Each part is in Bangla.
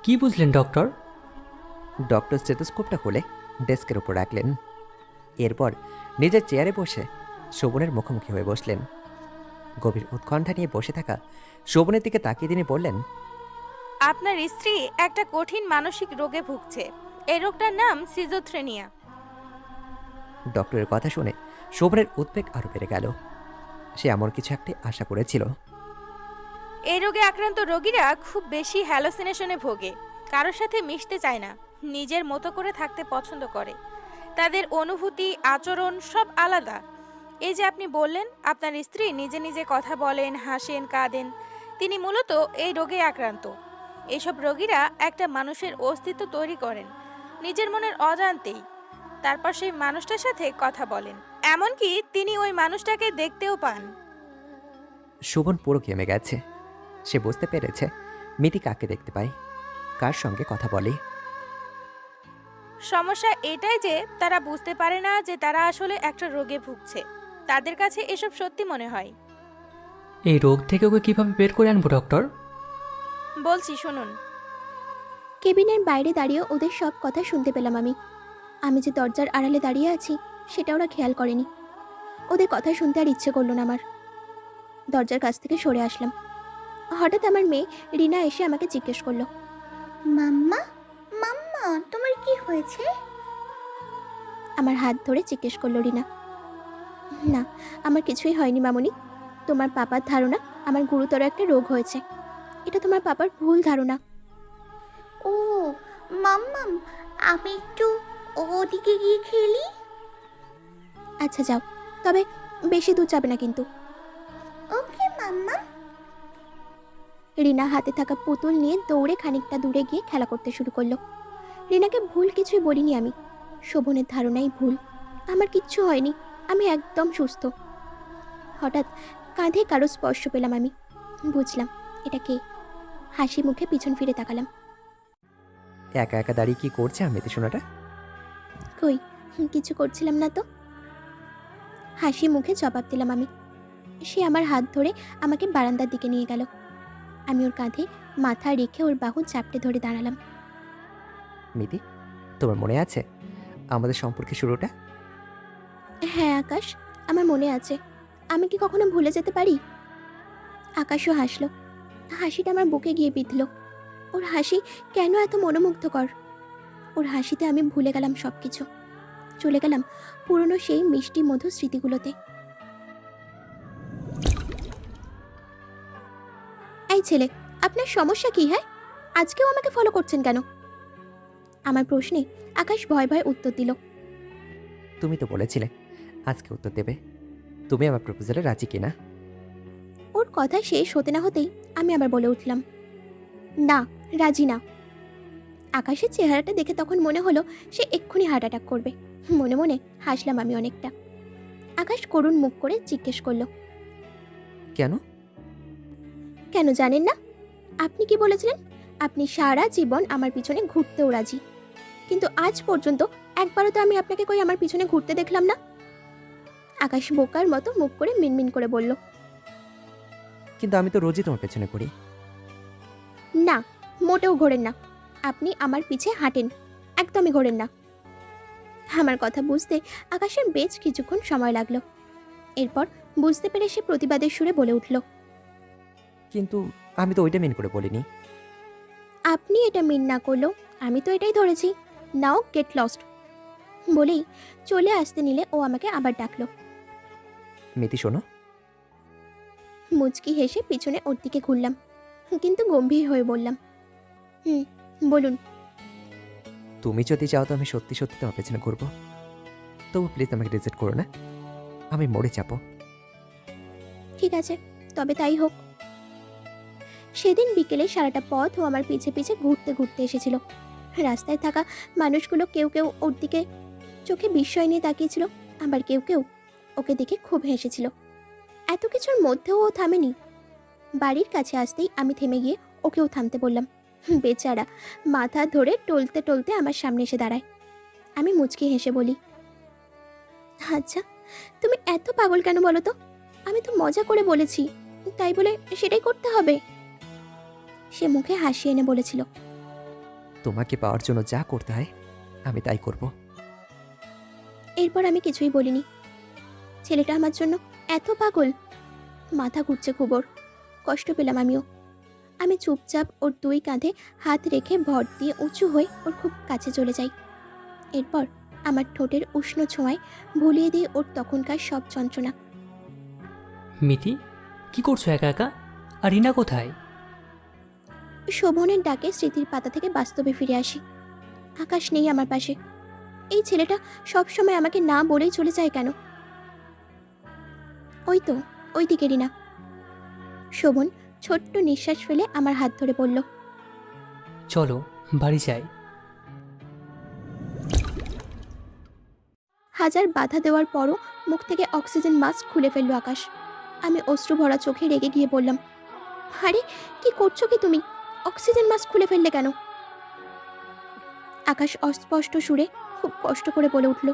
কি বুঝলেন ডক্টর? ডক্টর স্টেথোস্কোপটা খুলে ডেস্কের উপর রাখলেন। এরপর নিজের চেয়ারে বসে শোভনের মুখোমুখি হয়ে বসলেন। গভীর উৎকণ্ঠা নিয়ে বসে থাকা শোভনের দিকে তাকিয়ে তিনি বললেন, আপনার স্ত্রী একটা কঠিন মানসিক রোগে ভুগছে। এই রোগটার নাম সিজোথ্রেনিয়া। ডক্টরের কথা শুনে শোভনের উদ্বেগ আরও বেড়ে গেল। সে এমন কিছু একটি আশা করেছিল। এই রোগে আক্রান্ত রোগীরা খুব বেশি হ্যালোসিনেশনে ভোগে, কারোর সাথে মিশতে চায় না, নিজের মতো করে থাকতে পছন্দ করে। তাদের অনুভূতি, আচরণ সব আলাদা। এই যে আপনি বললেন আপনার স্ত্রী নিজে নিজে কথা বলেন, হাসেন, কাঁদেন, তিনি মূলত এই রোগে আক্রান্ত। এইসব রোগীরা একটা মানুষের অস্তিত্ব তৈরি করেন নিজের মনের অজান্তেই, তারপর সেই মানুষটার সাথে কথা বলেন, এমনকি তিনি ওই মানুষটাকে দেখতেও পান। শোভন পুরো ঘেমে গেছে। সে বুঝতে পেরেছে মিতি কাকে দেখতে পায়, কার সঙ্গে কথা বলে। সমস্যা এটাই যে তারা বুঝতে পারে না যে তারা আসলে একটা রোগে ভুগছে। তাদের কাছে এসব সত্যি মনে হয়। এই রোগ থেকে ওকে কীভাবে বের করে আনবো ডক্টর? বলছি শুনুন। কেবিনের বাইরে দাঁড়িয়ে ওদের সব কথা শুনতে পেলাম আমি। আমি যে দরজার আড়ালে দাঁড়িয়ে আছি সেটা ওরা খেয়াল করেনি। ওদের কথা শুনতে আর ইচ্ছে করলো না আমার। দরজার কাছ থেকে সরে আসলাম। হঠাৎ আমার মেয়ে রিনা এসে আমাকে জিজ্ঞেস করলো, মাম্মা, মাম্মা, তোমার কি হয়েছে? আমার হাত ধরে জিজ্ঞেস করলো রিনা। না, আমার কিছুই হয়নি মামুনি। তোমার পাপার ধারণা আমার গুরুতর একটা রোগ হয়েছে। এটা তোমার পাপার ভুল ধারণা। ও মাম্মাম, আমি একটু ওদিকে গিয়ে খেলি। আচ্ছা যাও, তবে বেশি দূর যাবে না কিন্তু। ওকে মাম্মা। রিনা হাতে থাকা পুতুল নিয়ে দৌড়ে খানিকটা দূরে গিয়ে খেলা করতে শুরু করলো। রিনাকে ভুল কিছুই বলিনি আমি। শোভনের ধারণাই ভুল। আমার কিচ্ছু হয়নি, আমি একদম সুস্থ। হঠাৎ কাঁধে কারো স্পর্শ পেলাম আমি। বুঝলাম এটা কে। হাসি মুখে পিছন ফিরে তাকালাম। একা একা দাঁড়িয়ে কি করছে আমিতে সোনাটা? কই, কিছু করছিলাম না তো। হাসি মুখে জবাব দিলাম আমি। সে আমার হাত ধরে আমাকে বারান্দার দিকে নিয়ে গেল। আমি ওর কাঁধে মাথা রেখে ওর বাহু চাপটে ধরে দাঁড়ালাম। মিতি, তোমার মনে আছে আমাদের সম্পর্কে শুরুটা? হ্যাঁ আকাশ, আমার মনে আছে। আমি কি কখনো ভুলে যেতে পারি? আকাশও হাসলো। হাসিটা আমার বুকে গিয়ে বিঁধল। ওর হাসি কেন এত মনোমুগ্ধকর! ওর হাসিতে আমি ভুলে গেলাম সব কিছু। চলে গেলাম পুরনো সেই মিষ্টি মধুর স্মৃতিগুলোতে। এই ছেলে, আপনার সমস্যা কি? হ্যাঁ, আজকেও আমাকে ফলো করছেন কেন? আমার প্রশ্নে আকাশ ভয় ভয় উত্তর দিল। তুমি তো বলেছিলে আজকে উত্তর দেবে। তুমি আমার প্রপোজালে রাজি কিনা? ওর কথা শেষ হতে না হতেই আমি আবার বলে উঠলাম, না, রাজি না। আকাশের চেহারাটা দেখে তখন মনে হলো সে এক্ষুনি হার্ট অ্যাটাক করবে। মনে মনে হাসলাম আমি অনেকটা। আকাশ করুণ মুখ করে জিজ্ঞেস করলো, কেন? কেন জানেন না? আপনি কি বলেছিলেন আপনি সারা জীবন আমার পিছনে ঘুরতেও রাজি, কিন্তু আজ পর্যন্ত একবারও তো আমি আপনাকে কই আমার পিছনে ঘুরতে দেখলাম না। আকাশ বোকার মতো মুখ করে মিনমিন করে বলল, কিন্তু আমি তো রোজই তোমার পেছনে করি। না, মোটেও ঘোরেন না। আপনি আমার পিছে হাঁটেন, একদমই ঘোরেন না। আমার কথা বুঝতে আকাশের বেশ কিছুক্ষণ সময় লাগলো। এরপর বুঝতে পেরে সে প্রতিবাদের সুরে বলে উঠল, কিন্তু আমি তো ওইটা মেন করে বলিনি। আপনি এটা মিন না করলেও আমি তো এটাই ধরেছি। নাও গেট লস্ট। বলেই চলে আসতে নিলে ও আমাকে আবার ডাকলো। মিতি শোনো। মুচকি হেসে পিছনে ওর দিকে ঘুরলাম, কিন্তু গম্ভীর হয়ে বললাম, হুম, বলুন। তুমি যদি চাও তো আমি সত্যি সত্যি তোমার পেছনে ঘুরবো। তবু প্লিজ আমাকে রিজেক্ট করো না, আমি মরে যাবো। ঠিক আছে, তবে তাই হোক। সেদিন বিকেলে সারাটা পথ ও আমার পিছে পিছে ঘুরতে ঘুরতে এসেছিল। রাস্তায় থাকা মানুষগুলো কেউ কেউ ওর দিকে চোখে বিস্ময় নিয়ে তাকিয়েছিল, আবার কেউ কেউ ওকে দেখে খুব হেসেছিল। এত কিছুর মধ্যেও ও থামেনি। বাড়ির কাছে আসতেই আমি থেমে গিয়ে ওকেও থামতে বললাম। বেচারা মাথা ধরে টলতে টলতে আমার সামনে এসে দাঁড়ায়। আমি মুচকি হেসে বলি, আচ্ছা, তুমি এত পাগল কেন বলো তো? আমি তো মজা করে বলেছি, তাই বলে সেটাই করতে হবে? সে মুখে হাসি এনে বলেছিল, তোমাকে পাওয়ার জন্য যা করতে হয় আমি তাই করব। এরপর আমি কিছুই বলিনি। ছেলেটা আমার জন্য এত পাগল, মাথা ঘুরছে খুব ওর। কষ্ট পেলাম আমিও। আমি চুপচাপ ওর দুই কাঁধে হাত রেখে ভর দিয়ে উঁচু হয়ে ওর খুব কাছে চলে যাই। এরপর আমার ঠোঁটের উষ্ণ ছোঁয়ায় ভুলিয়ে দিই ওর তখনকার সব যন্ত্রণা। মিতি, কি করছো একা একা? আর রিনা কোথায়? শোভনের ডাকে স্মৃতির পাতা থেকে বাস্তবে ফিরে আসি। আকাশ নেই আমার পাশে। এই ছেলেটা সবসময় আমাকে না বলেই চলে যায় কেন? ওই তো, ওই দিকে রিনা। শোভন ছোট্ট নিঃশ্বাস ফেলে আমার হাত ধরে বলল, চলো বাড়ি যাই। হাজার বাধা দেওয়ার পরও মুখ থেকে অক্সিজেন মাস্ক খুলে ফেললো আকাশ। আমি অশ্রু ভরা চোখে রেগে গিয়ে বললাম, আরে কি করছো কি তুমি? অক্সিজেন মাস্ক খুলে ফেললে কেন? আকাশ অস্পষ্ট সুরে খুব কষ্ট করে বলে উঠল,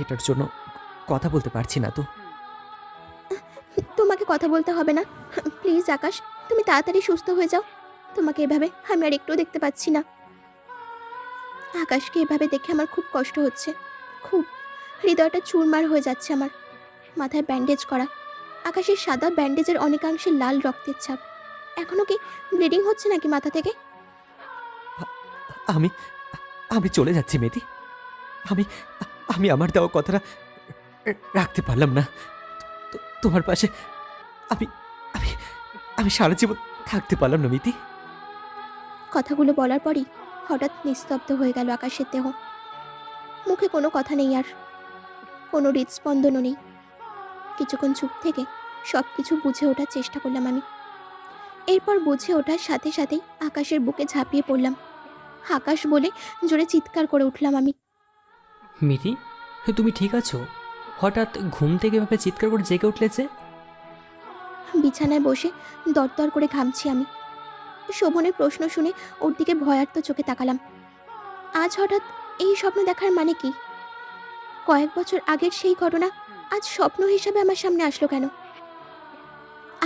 এটার জন্য কথা বলতে পারছি না তো। তোমাকে কথা বলতে হবে না। প্লিজ আকাশ, তুমি তাড়াতাড়ি সুস্থ হয়ে যাও। তোমাকে এভাবে আমি আর একটু দেখতে পাচ্ছি না। আকাশকে এভাবে দেখে আমার খুব কষ্ট হচ্ছে, খুব। হৃদয়টা চুরমার হয়ে যাচ্ছে আমার। মাথায় ব্যান্ডেজ করা, আকাশের সাদা ব্যান্ডেজের অনেকাংশে লাল রক্তের ছাপ। এখনো কি ব্লিডিং হচ্ছে নাকি মাথা থেকে? আমি আমি চলে যাচ্ছি মেয়েটি। আমি আমি আমার দেওয়া কথাটা রাখতে পারলাম না। তোমার পাশে আমি আমি আমি সারা জীবন থাকতে পারলাম না মিতি। কথাগুলো বলার পরই হঠাৎ নিস্তব্ধ হয়ে গেল আকাশের দেহ। মুখে কোনো কথা নেই আর, কোনো হৃদস্পন্দনও নেই। কিছুক্ষণ চুপ থেকে সব কিছু বুঝে ওঠার চেষ্টা করলাম আমি। এরপর বুঝে ওঠার সাথে সাথেই আকাশের বুকে ঝাঁপিয়ে পড়লাম। আকাশ বলে জোরে চিৎকার করে উঠলাম আমি। মিতি, তুমি ঠিক আছো? হঠাৎ ঘুম থেকে এভাবে চিৎকার করে জেগে উঠলে যে? বিছানায় বসে দরদর করে ঘামছি আমি। শোভনের প্রশ্ন শুনে ওর দিকে ভয়ার্ত চোখে তাকালাম। আজ হঠাৎ এই স্বপ্ন দেখার মানে কি? কয়েক বছর আগের সেই ঘটনা আজ স্বপ্ন হিসাবে আমার সামনে আসলো কেন?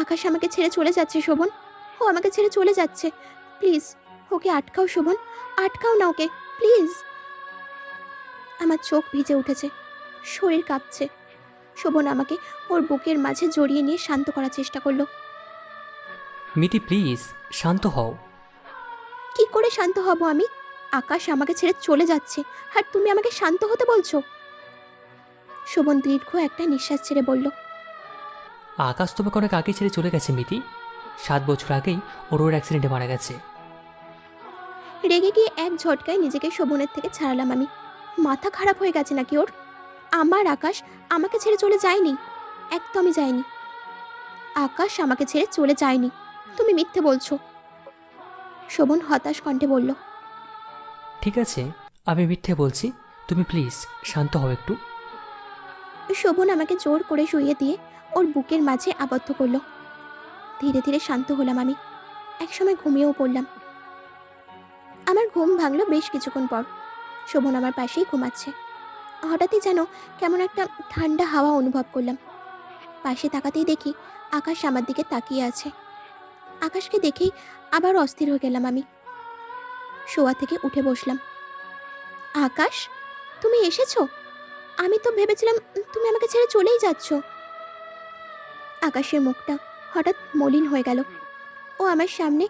আকাশ আমাকে ছেড়ে চলে যাচ্ছে শোভন, ও আমাকে ছেড়ে চলে যাচ্ছে। প্লিজ ওকে আটকাও শোভন, আটকাও না ওকে প্লিজ। আমার চোখ ভিজে উঠেছে, শরীর কাঁপছে। শোভন আমাকে ওর বুকের মাঝে জড়িয়ে নিয়ে শান্ত করার চেষ্টা করলো। মিতি প্লিজ শান্ত হও। কি করে শান্ত হব আমি? আকাশ আমাকে ছেড়ে চলে যাচ্ছে আর তুমি আমাকে শান্ত হতে বলছো? শোভন দীর্ঘ একটা নিঃশ্বাস ছেড়ে বলল, আকাশ তোমাকে অনেক আগে ছেড়ে চলে গেছে মিতি। 7 বছর আগেই ওর অ্যাক্সিডেন্টে মারা গেছে। রেগে গিয়ে এক ঝটকায় নিজেকে শোভনের থেকে ছাড়ালাম আমি। মাথা খারাপ হয়ে গেছে নাকি ওর? আমার আকাশ আমাকে ছেড়ে চলে যায়নি, একদমই যায়নি। আকাশ আমাকে ছেড়ে চলে যায়নি, তুমি মিথ্যে বলছো। শোভন হতাশ কণ্ঠে বলল, ঠিক আছে, আমি মিথ্যে বলছি, তুমি প্লিজ শান্ত হও একটু। শোভন আমাকে জোর করে শুইয়ে দিয়ে ওর বুকের মাঝে আবদ্ধ করলো। ধীরে ধীরে শান্ত হলাম আমি। একসময় ঘুমিয়েও পড়লাম। আমার ঘুম ভাঙলো বেশ কিছুক্ষণ পর। শোভন আমার পাশেই ঘুমাচ্ছে। হঠাৎই যেন কেমন একটা ঠান্ডা হাওয়া অনুভব করলাম। পাশে তাকাতেই দেখি আকাশ আমার দিকে তাকিয়ে আছে। আকাশকে দেখেই আবার অস্থির হয়ে গেলাম আমি। শোয়া থেকে উঠে বসলাম। আকাশ, তুমি এসেছো? আমি তো ভেবেছিলাম তুমি আমাকে ছেড়ে চলেই যাচ্ছ। আকাশের মুখটা হঠাৎ মলিন হয়ে গেল। ও আমার সামনে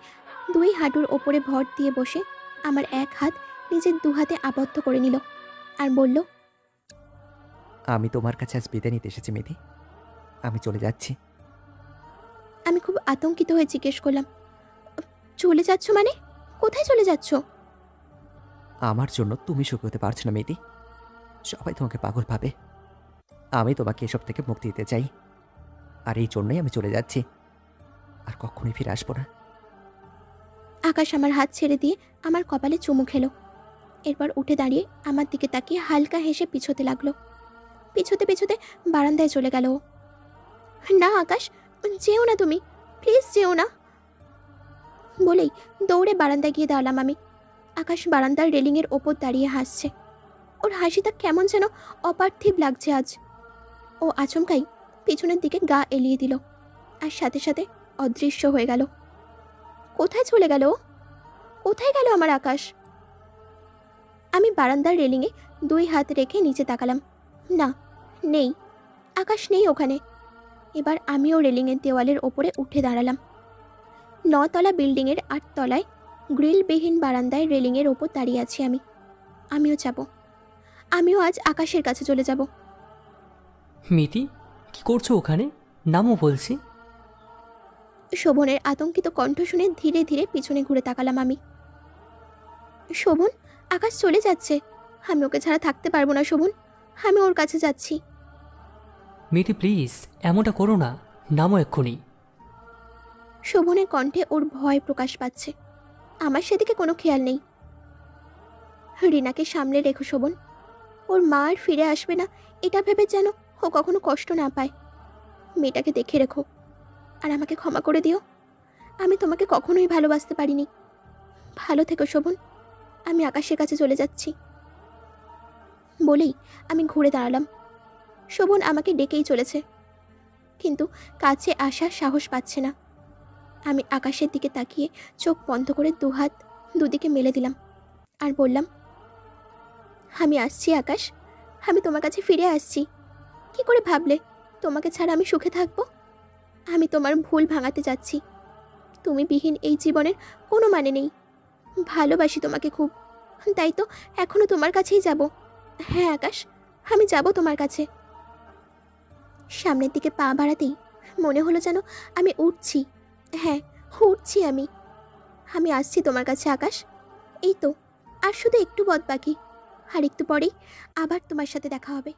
2 হাঁটুর ওপরে ভর দিয়ে বসে আমার এক হাত নিজের 2 হাতে আবদ্ধ করে নিল আর বলল, আমি তোমার কাছে আজ বিদায় নিতে এসেছি মেয়েটি। আমি চলে যাচ্ছি। আমি খুব আতঙ্কিত হয়ে জিজ্ঞেস করলাম, চলে যাচ্ছ মানে? কোথায় চলে যাচ্ছ? আমার জন্য তুমি সুখী হতে পারছো না মেয়েটি। সবাই তোমাকে পাগল ভাবে। আমি তোমাকে এসব থেকে মুক্তি দিতে চাই, আর এই জন্যই আমি চলে যাচ্ছি। আর কখনোই ফিরে আসবো না। আকাশ আমার হাত ছেড়ে দিয়ে আমার কপালে চুমু খেলো। এরপর উঠে দাঁড়িয়ে আমার দিকে তাকিয়ে হালকা হেসে পিছোতে লাগলো। পিছোতে পিছোতে বারান্দায় চলে গেল ও। না আকাশ, যেও না তুমি, প্লিজ যেও না বলেই দৌড়ে বারান্দায় গিয়ে দাঁড়ালাম আমি। আকাশ বারান্দার রেলিংয়ের ওপর দাঁড়িয়ে হাসছে। ওর হাসিটা কেমন যেন অপার্থিব লাগছে আজ। ও আচমকাই পিছনের দিকে গা এলিয়ে দিল আর সাথে সাথে অদৃশ্য হয়ে গেল। কোথায় চলে গেল ও? কোথায় গেল আমার আকাশ? আমি বারান্দার রেলিংয়ে 2 হাত রেখে নিচে তাকালাম। না, নেই, আকাশ নেই ওখানে। এবার আমিও রেলিংয়ের দেওয়ালের ওপরে উঠে দাঁড়ালাম। 9 তলা বিল্ডিংয়ের 8 তলায় গ্রিলবিহীন বারান্দায় রেলিংয়ের ওপর দাঁড়িয়ে আছি আমি। আমিও যাব, আমিও আজ আকাশের কাছে চলে যাব। মিতি, কি করছো ওখানে? নামও বলছি। শোভনের আতঙ্কিত কণ্ঠ শুনে ধীরে ধীরে পিছনে ঘুরে তাকালাম আমি। শোভন, আকাশ চলে যাচ্ছে। আমি ওকে ছাড়া থাকতে পারবো না শোভন, আমি ওর কাছে যাচ্ছি। মিতি প্লিজ, এমনটা করো না, নামও এক্ষুনি। শোভনের কণ্ঠে ওর ভয় প্রকাশ পাচ্ছে। আমার সেদিকে কোনো খেয়াল নেই। রিনাকে সামলে রেখো শোভন, ওর মা আর ফিরে আসবে না এটা ভেবে যেন ও কখনো কষ্ট না পায়। মেয়েটাকে দেখে রেখো, আর আমাকে ক্ষমা করে দিও। আমি তোমাকে কখনোই ভালোবাসতে পারিনি। ভালো থেকো শোভন, আমি আকাশের কাছে চলে যাচ্ছি। বলেই আমি ঘুরে দাঁড়ালাম। শোভন আমাকে ডেকেই চলেছে, কিন্তু কাছে আসার সাহস পাচ্ছে না। আমি আকাশের দিকে তাকিয়ে চোখ বন্ধ করে 2 হাত দুদিকে মেলে দিলাম আর বললাম, আমি আসছি আকাশ, আমি তোমার কাছে ফিরে আসছি। কি করে ভাবলে তোমাকে ছাড়া আমি সুখে থাকবো? আমি তোমার ভুল ভাঙাতে যাচ্ছি। তুমি বিহীন এই জীবনের কোনো মানে নেই। ভালোবাসি তোমাকে খুব, তাই তো এখনো তোমার কাছেই যাব। হ্যাঁ আকাশ, আমি যাব তোমার কাছে। সামনের দিকে পা বাড়াতেই মনে হলো যেন আমি উঠছি। হ্যাঁ, উঠছি আমি। আমি আসছি তোমার কাছে আকাশ। এই তো আর শুধু একটু পথ বাকি, আর একটু পরেই আবার তোমার সাথে দেখা হবে।